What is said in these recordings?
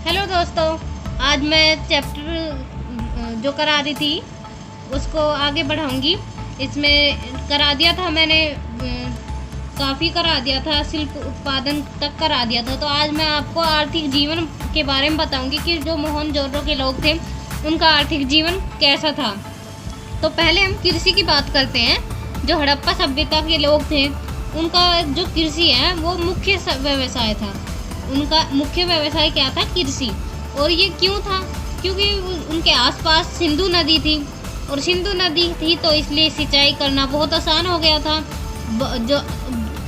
Hello दोस्तों, आज मैं चैप्टर जो करा रही थी उसको आगे बढ़ाऊंगी। इसमें करा दिया था मैंने, काफ़ी करा दिया था, शिल्प उत्पादन तक करा दिया था। तो आज मैं आपको आर्थिक जीवन के बारे में बताऊंगी कि जो मोहनजोदड़ो के लोग थे उनका आर्थिक जीवन कैसा था। तो पहले हम कृषि की बात करते हैं। जो हड़प्पा सभ्यता के लोग थे उनका जो कृषि है वो मुख्य व्यवसाय था। उनका मुख्य व्यवसाय क्या था? कृषि। और ये क्यों था? क्योंकि उनके आसपास सिंधु नदी थी, और सिंधु नदी थी तो इसलिए सिंचाई करना बहुत आसान हो गया था। जो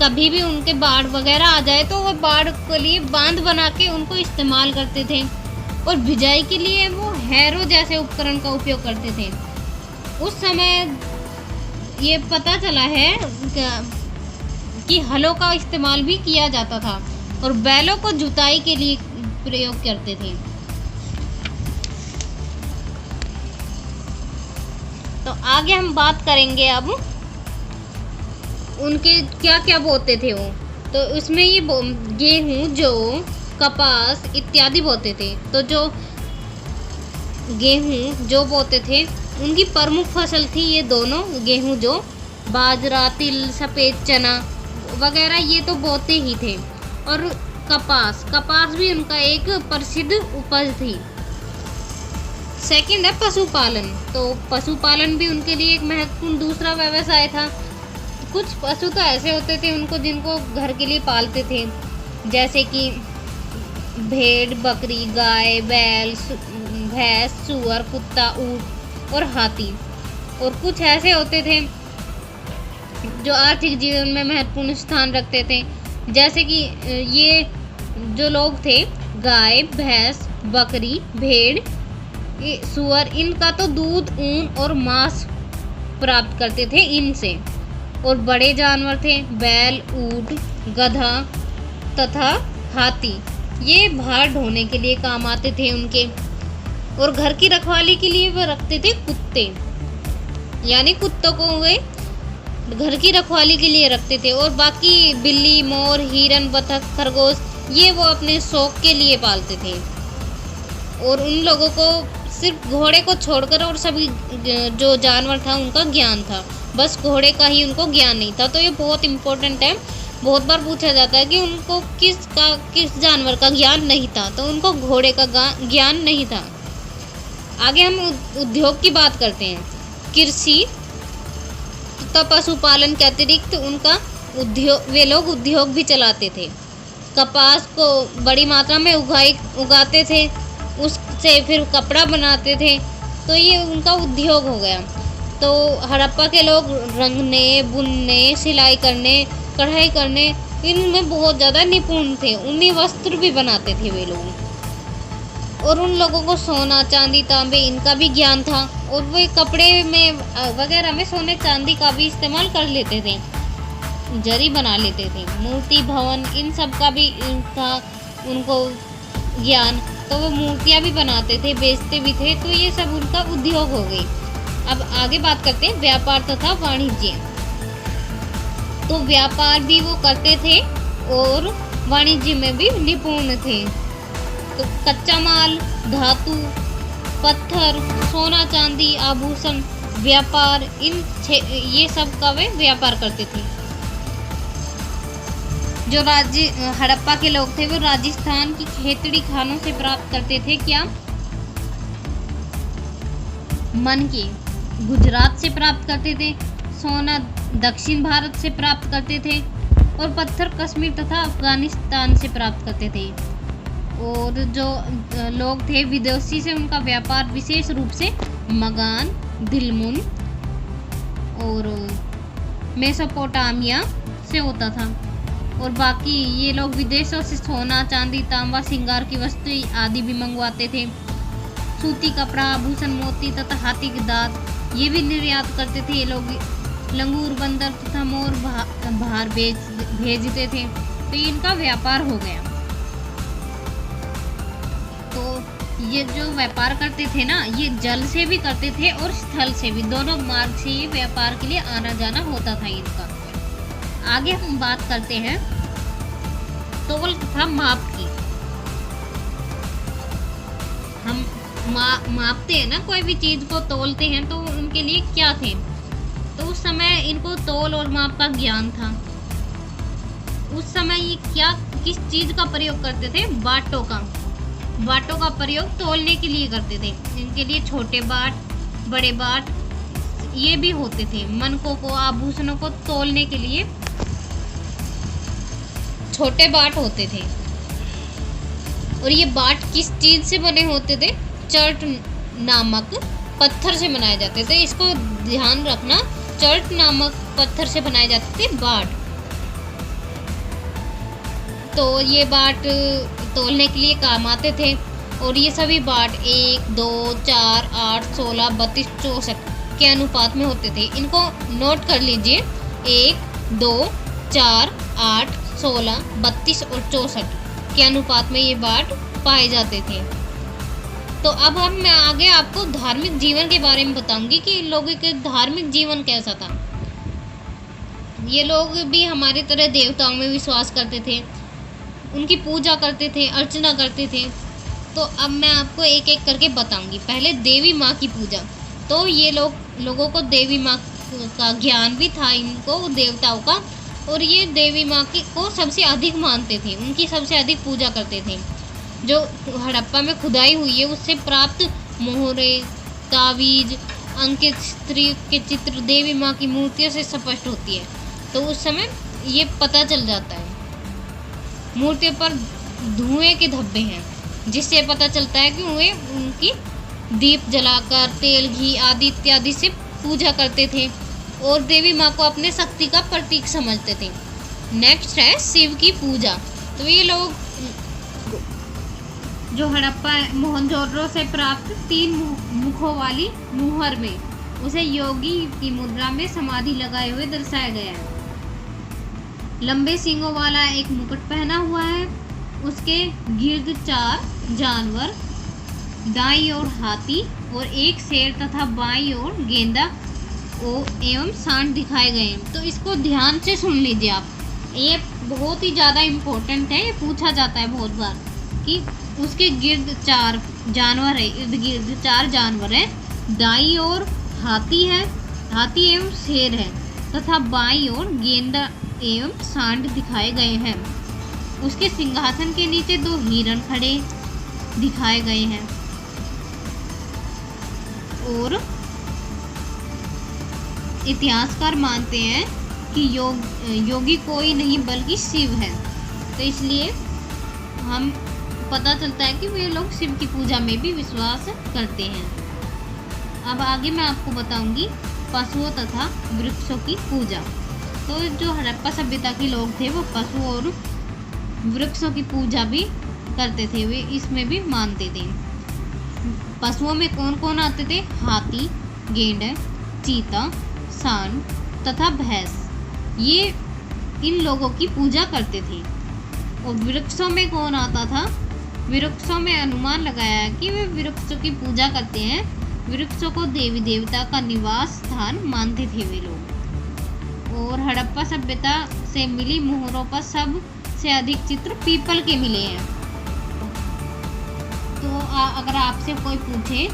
कभी भी उनके बाढ़ वगैरह आ जाए तो वो बाढ़ के लिए बांध बना के उनको इस्तेमाल करते थे, और बिजाई के लिए वो हैरो जैसे उपकरण का उपयोग करते थे। उस समय ये पता चला है कि हलों का इस्तेमाल भी किया जाता था, और बैलों को जुताई के लिए प्रयोग करते थे। तो आगे हम बात करेंगे अब उनके क्या क्या बोते थे वो। तो उसमें ये गेहूं, जौ, कपास इत्यादि बोते थे। तो जो गेहूं जो बोते थे उनकी प्रमुख फसल थी ये दोनों, गेहूं जो, बाजरा, तिल, सफ़ेद चना वगैरह ये तो बोते ही थे। और कपास भी उनका एक प्रसिद्ध उपज थी। सेकंड है पशुपालन। तो पशुपालन भी उनके लिए एक महत्वपूर्ण दूसरा व्यवसाय था। कुछ पशु तो ऐसे होते थे उनको जिनको घर के लिए पालते थे, जैसे कि भेड़, बकरी, गाय, बैल, भैंस, सूअर, कुत्ता, ऊँट और हाथी। और कुछ ऐसे होते थे जो आर्थिक जीवन में महत्वपूर्ण स्थान रखते थे, जैसे कि ये जो लोग थे, गाय, भैंस, बकरी, भेड़, सूअर, इनका तो दूध, ऊन और मांस प्राप्त करते थे इनसे। और बड़े जानवर थे बैल, ऊंट, गधा तथा हाथी, ये भार ढोने के लिए काम आते थे उनके। और घर की रखवाली के लिए वो रखते थे कुत्ते, यानी कुत्तों को वे घर की रखवाली के लिए रखते थे। और बाकी बिल्ली, मोर, हिरन, बतख, खरगोश ये वो अपने शौक के लिए पालते थे। और उन लोगों को सिर्फ घोड़े को छोड़कर और सभी जो जानवर था उनका ज्ञान था, बस घोड़े का ही उनको ज्ञान नहीं था। तो ये बहुत इम्पोर्टेंट है, बहुत बार पूछा जाता है कि उनको किस जानवर का ज्ञान नहीं था, तो उनको घोड़े का ज्ञान नहीं था। आगे हम उद्योग की बात करते हैं। कृषि तथा पशुपालन के अतिरिक्त उनका वे लोग उद्योग भी चलाते थे। कपास को बड़ी मात्रा में उगाते थे, उससे फिर कपड़ा बनाते थे। तो ये उनका उद्योग हो गया। तो हड़प्पा के लोग रंगने, बुनने, सिलाई करने, कढ़ाई करने इनमें बहुत ज़्यादा निपुण थे। उन्हीं वस्त्र भी बनाते थे वे लोग। और उन लोगों को सोना, चांदी, तांबे इनका भी ज्ञान था, और वे कपड़े में वगैरह में सोने चांदी का भी इस्तेमाल कर लेते थे, जरी बना लेते थे। मूर्ति, भवन इन सब का भी था उनको ज्ञान, तो वो मूर्तियाँ भी बनाते थे, बेचते भी थे। तो ये सब उनका उद्योग हो गई। अब आगे बात करते हैं व्यापार तथा वाणिज्य। तो व्यापार भी वो करते थे और वाणिज्य में भी निपुण थे। तो कच्चा माल, धातु, पत्थर, सोना, चांदी, आभूषण, व्यापार ये सब का वे व्यापार करते थे। जो हड़प्पा के लोग थे वो राजस्थान की खेतड़ी खानों से प्राप्त करते थे क्या? मनके गुजरात से प्राप्त करते थे, सोना दक्षिण भारत से प्राप्त करते थे, और पत्थर कश्मीर तथा अफगानिस्तान से प्राप्त करते थे। और जो लोग थे विदेशी से उनका व्यापार विशेष रूप से मगान, दिलमुन और मेसोपोटामिया से होता था। और बाकी ये लोग विदेशों से सोना, चांदी, तांबा, श्रृंगार की वस्तु आदि भी मंगवाते थे। सूती कपड़ा, आभूषण, मोती तथा हाथी के दांत ये भी निर्यात करते थे ये लोग। लंगूर, बंदर तथा मोर बाहर भेजते थे। तो ये इनका व्यापार हो गया। तो ये जो व्यापार करते थे ना, ये जल से भी करते थे और स्थल से भी, दोनों मार्ग से ये व्यापार के लिए आना जाना होता था इनका। आगे हम बात करते हैं तोल तथा माप की। हम मापते हैं ना, कोई भी चीज़ को तोलते हैं, तो उनके लिए क्या थे? तो उस समय इनको तोल और माप का ज्ञान था। उस समय ये किस चीज़ का प्रयोग करते थे? बाटों का प्रयोग तोलने के लिए करते थे। इनके लिए छोटे बाट, बड़े बाट ये भी होते थे। मनकों को, आभूषणों को तोलने के लिए छोटे बाट होते थे। और ये बाट किस चीज़ से बने होते थे? चर्ट नामक पत्थर से बनाए जाते थे। इसको ध्यान रखना, चर्ट नामक पत्थर से बनाए जाते थे बाट। तो ये बाट तोलने के लिए काम आते थे। और ये सभी बाट 1, 2, 4, 8, 16, 32, 64 के अनुपात में होते थे। इनको नोट कर लीजिए, 1, 2, 4, 8, 16, 32 और 64 के अनुपात में ये बाट पाए जाते थे। तो अब मैं आगे आपको धार्मिक जीवन के बारे में बताऊंगी कि इन लोगों के धार्मिक जीवन कैसा था। ये लोग भी हमारी तरह देवताओं में विश्वास करते थे, उनकी पूजा करते थे, अर्चना करते थे। तो अब मैं आपको एक एक करके बताऊंगी। पहले देवी माँ की पूजा। तो ये लोगों को देवी माँ का ज्ञान भी था, इनको देवताओं का, और ये देवी माँ को सबसे अधिक मानते थे, उनकी सबसे अधिक पूजा करते थे। जो हड़प्पा में खुदाई हुई है उससे प्राप्त मोहरे, तावीज, अंकित स्त्री के चित्र देवी माँ की मूर्तियों से स्पष्ट होती है। तो उस समय ये पता चल जाता है। मूर्तियों पर धुएं के धब्बे हैं, जिससे पता चलता है कि वे उनकी दीप जलाकर तेल, घी आदि इत्यादि से पूजा करते थे और देवी माँ को अपने शक्ति का प्रतीक समझते थे। नेक्स्ट है शिव की पूजा। तो ये लोग जो हड़प्पा मोहनजोदड़ो से प्राप्त 3 मुखों वाली मुहर में उसे योगी की मुद्रा में समाधि लगाए हुए दर्शाया गया है। लंबे सींगों वाला एक मुकुट पहना हुआ है, उसके गिर्द 4 जानवर, दाईं ओर हाथी और एक शेर तथा बाईं ओर गेंदा एवं सांड दिखाए गए हैं। तो इसको ध्यान से सुन लीजिए आप, ये बहुत ही ज़्यादा इम्पोर्टेंट है। ये पूछा जाता है बहुत बार कि उसके गिर्द 4 जानवर है, इर्द गिर्द 4 जानवर है, दाईं ओर हाथी है, हाथी एवं शेर है तथा बाईं ओर गेंदा एवं सांड दिखाए गए हैं। उसके सिंहासन के नीचे 2 हिरण खड़े दिखाए गए हैं। और इतिहासकार मानते हैं कि योगी कोई नहीं बल्कि शिव है। तो इसलिए हम पता चलता है कि वे लोग शिव की पूजा में भी विश्वास करते हैं। अब आगे मैं आपको बताऊंगी पशुओं तथा वृक्षों की पूजा। तो जो हड़प्पा सभ्यता के लोग थे वो पशुओं और वृक्षों की पूजा भी करते थे, वे इसमें भी मानते थे। पशुओं में कौन कौन आते थे? हाथी, गेंडा, चीता, सांड तथा भैंस, ये इन लोगों की पूजा करते थे। और वृक्षों में कौन आता था? वृक्षों में अनुमान लगाया है कि वे वृक्षों की पूजा करते हैं। वृक्षों को देवी देवता का निवास स्थान मानते थे वे लोग। और हड़प्पा सभ्यता से मिली मोहरों पर सबसे अधिक चित्र पीपल के मिले हैं। तो अगर आपसे कोई पूछे,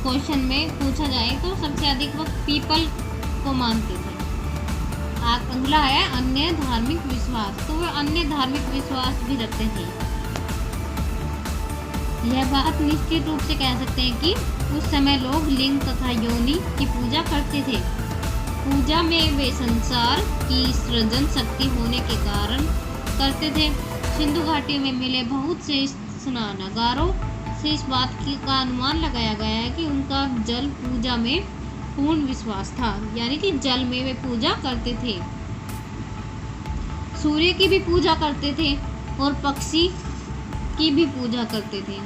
क्वेश्चन में पूछा जाए तो सबसे अधिक वक्त पीपल को मानते थे। अगला है अन्य धार्मिक विश्वास। तो वे अन्य धार्मिक विश्वास भी रखते थे। यह बात निश्चित रूप से कह सकते हैं कि उस समय लोग लिंग तथा योनि की पूजा करते थे। पूजा में वे संसार की सृजन शक्ति होने के कारण करते थे। सिंधु घाटी में मिले बहुत से स्नानागारों से इस बात का अनुमान लगाया गया है कि उनका जल पूजा में पूर्ण विश्वास था, यानी कि जल में वे पूजा करते थे। सूर्य की भी पूजा करते थे और पक्षी की भी पूजा करते थे।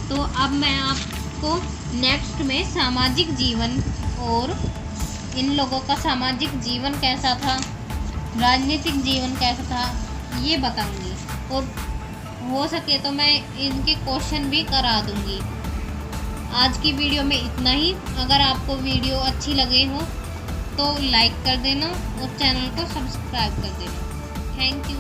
तो अब मैं आपको नेक्स्ट में सामाजिक जीवन और इन लोगों का सामाजिक जीवन कैसा था, राजनीतिक जीवन कैसा था, ये बताऊंगी। और हो सके तो मैं इनके क्वेश्चन भी करा दूंगी। आज की वीडियो में इतना ही। अगर आपको वीडियो अच्छी लगे हो तो लाइक कर देना और चैनल को सब्सक्राइब कर देना। Thank you.